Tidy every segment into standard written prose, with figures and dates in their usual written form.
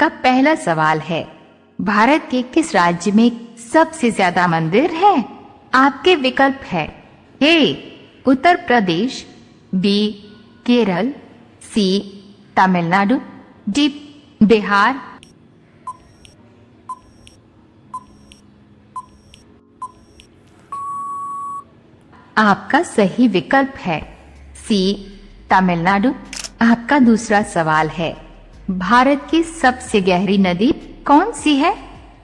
आपका पहला सवाल है, भारत के किस राज्य में सबसे ज्यादा मंदिर है? आपके विकल्प है ए उत्तर प्रदेश, बी केरल, सी तमिलनाडु, डी बिहार। आपका सही विकल्प है सी तमिलनाडु। आपका दूसरा सवाल है, भारत की सबसे गहरी नदी कौन सी है?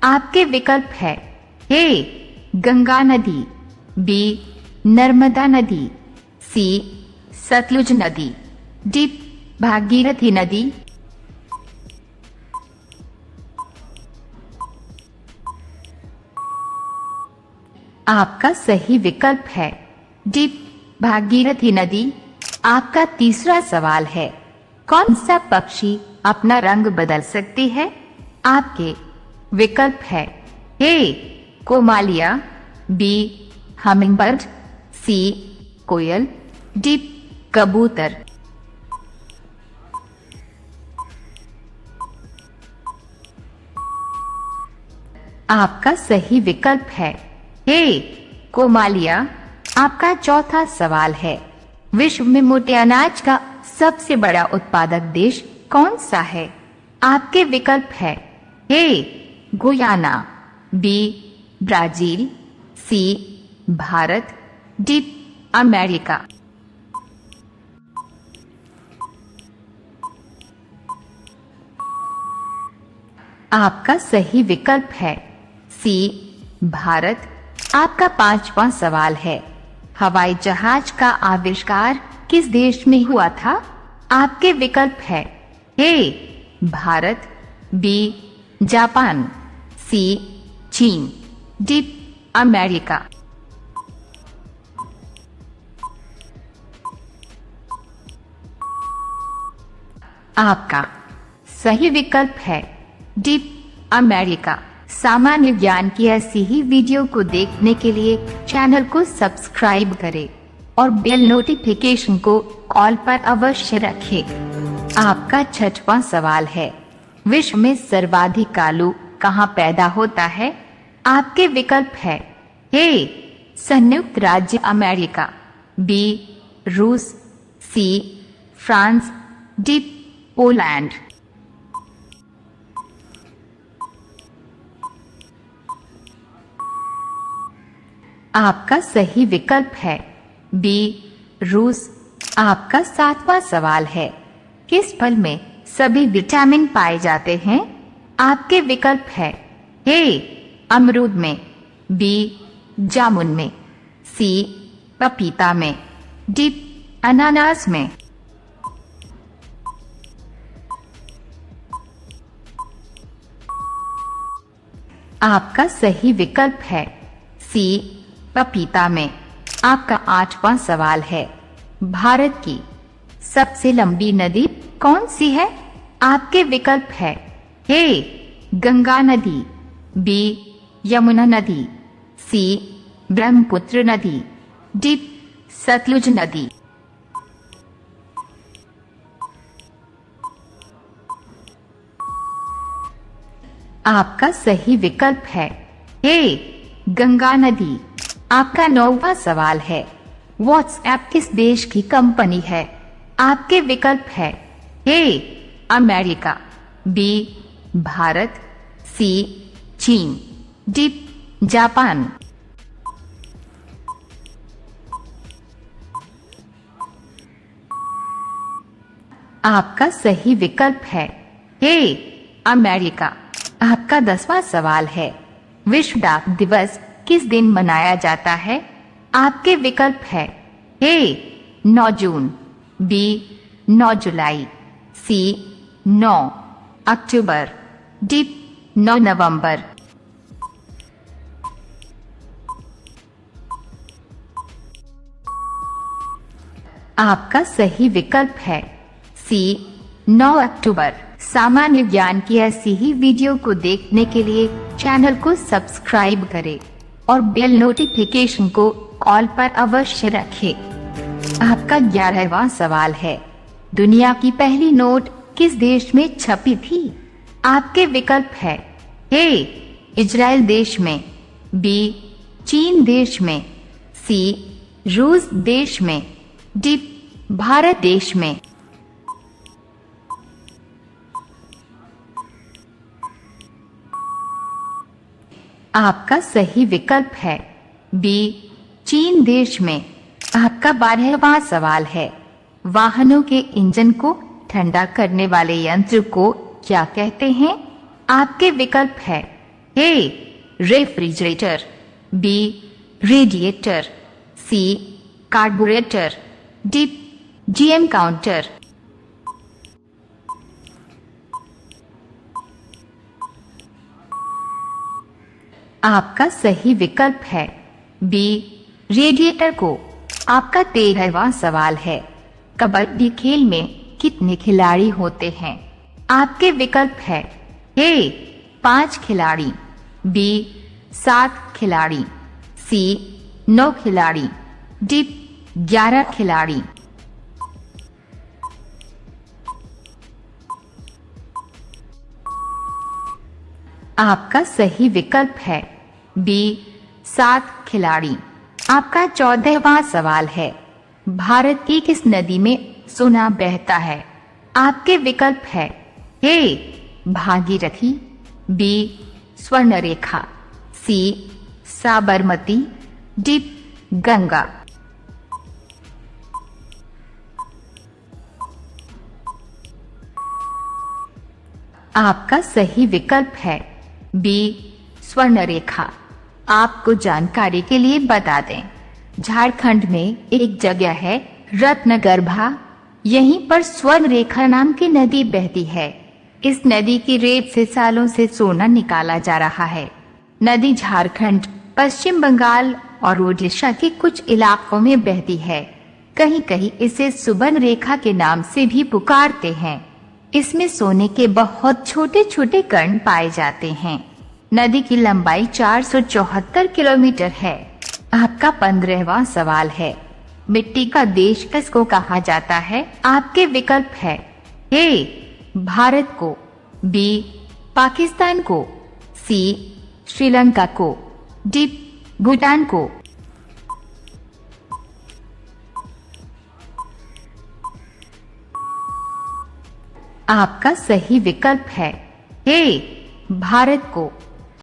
आपके विकल्प है ए गंगा नदी, बी नर्मदा नदी, सी सतलुज नदी, डी भागीरथी नदी। आपका सही विकल्प है डी भागीरथी नदी। आपका तीसरा सवाल है, कौन सा पक्षी अपना रंग बदल सकती है? आपके विकल्प है ए कोमालिया, बी हमिंगबर्ड, सी कोयल, डी कबूतर। आपका सही विकल्प है ए कोमालिया। आपका चौथा सवाल है, विश्व में मोटे अनाज का सबसे बड़ा उत्पादक देश कौन सा है? आपके विकल्प है ए गुयाना, बी ब्राजील, सी भारत, डी अमेरिका। आपका सही विकल्प है सी भारत। आपका पांचवा सवाल है, हवाई जहाज का आविष्कार किस देश में हुआ था? आपके विकल्प है ए भारत, बी जापान, सी चीन, डी अमेरिका। आपका सही विकल्प है डी अमेरिका। सामान्य ज्ञान की ऐसी ही वीडियो को देखने के लिए चैनल को सब्सक्राइब करें और बेल नोटिफिकेशन को ऑल पर अवश्य रखें। आपका छठवां सवाल है, विश्व में सर्वाधिक आलू कहाँ पैदा होता है? आपके विकल्प है ए संयुक्त राज्य अमेरिका, बी रूस, सी फ्रांस, डी पोलैंड। आपका सही विकल्प है बी रूस। आपका सातवां सवाल है, किस फल में सभी विटामिन पाए जाते हैं? आपके विकल्प है ए अमरूद में, बी जामुन में, सी पपीता में, डी अनानास में। आपका सही विकल्प है सी पपीता में। आपका आठवां सवाल है, भारत की सबसे लंबी नदी कौन सी है? आपके विकल्प है ए गंगा नदी, बी यमुना नदी, सी ब्रह्मपुत्र नदी, डी सतलुज नदी। आपका सही विकल्प है ए गंगा नदी। आपका नौवां सवाल है, व्हाट्सएप किस देश की कंपनी है? आपके विकल्प है ए अमेरिका, बी भारत, सी चीन, डी जापान। आपका सही विकल्प है ए अमेरिका। आपका 10वां सवाल है, विश्व डाक दिवस किस दिन मनाया जाता है? आपके विकल्प है ए 9 जून, बी 9 जुलाई, सी 9 अक्टूबर, डी 9 नवंबर। आपका सही विकल्प है सी 9 अक्टूबर। सामान्य ज्ञान की ऐसी ही वीडियो को देखने के लिए चैनल को सब्सक्राइब करें और बेल नोटिफिकेशन को ऑल पर अवश्य रखें। आपका 11वां सवाल है, दुनिया की पहली नोट किस देश में छपी थी? आपके विकल्प है ए इजराइल देश में, बी चीन देश में, सी रूस देश में, डी भारत देश में। आपका सही विकल्प है बी चीन देश में। आपका 12वां सवाल है, वाहनों के इंजन को ठंडा करने वाले यंत्र को क्या कहते हैं? आपके विकल्प है ए रेफ्रिजरेटर, बी रेडिएटर, सी कार्बोरेटर, डी जीएम काउंटर। आपका सही विकल्प है बी रेडिएटर को। आपका 13वां सवाल है, कबड्डी खेल में कितने खिलाड़ी होते हैं? आपके विकल्प है ए 5 खिलाड़ी, बी 7 खिलाड़ी, सी 9 खिलाड़ी, डी 11 खिलाड़ी। आपका सही विकल्प है बी 7 खिलाड़ी। आपका 14वां सवाल है, भारत की किस नदी में सोना बहता है? आपके विकल्प है ए भागीरथी, बी स्वर्णरेखा, सी साबरमती, डी गंगा। आपका सही विकल्प है बी स्वर्णरेखा। आपको जानकारी के लिए बता दें, झारखंड में एक जगह है रत्नगर्भा, यहीं पर स्वर्णरेखा नाम की नदी बहती है। इस नदी की रेत से सालों से सोना निकाला जा रहा है। नदी झारखंड, पश्चिम बंगाल और ओडिशा के कुछ इलाकों में बहती है। कहीं कहीं इसे सुवर्ण रेखा के नाम से भी पुकारते हैं। इसमें सोने के बहुत छोटे छोटे कण पाए जाते हैं। नदी की लंबाई 474 किलोमीटर है। आपका 15वां सवाल है, मिट्टी का देश किसको कहा जाता है? आपके विकल्प है ए भारत को, बी पाकिस्तान को, सी श्रीलंका को, डी भूटान को। आपका सही विकल्प है ए भारत को।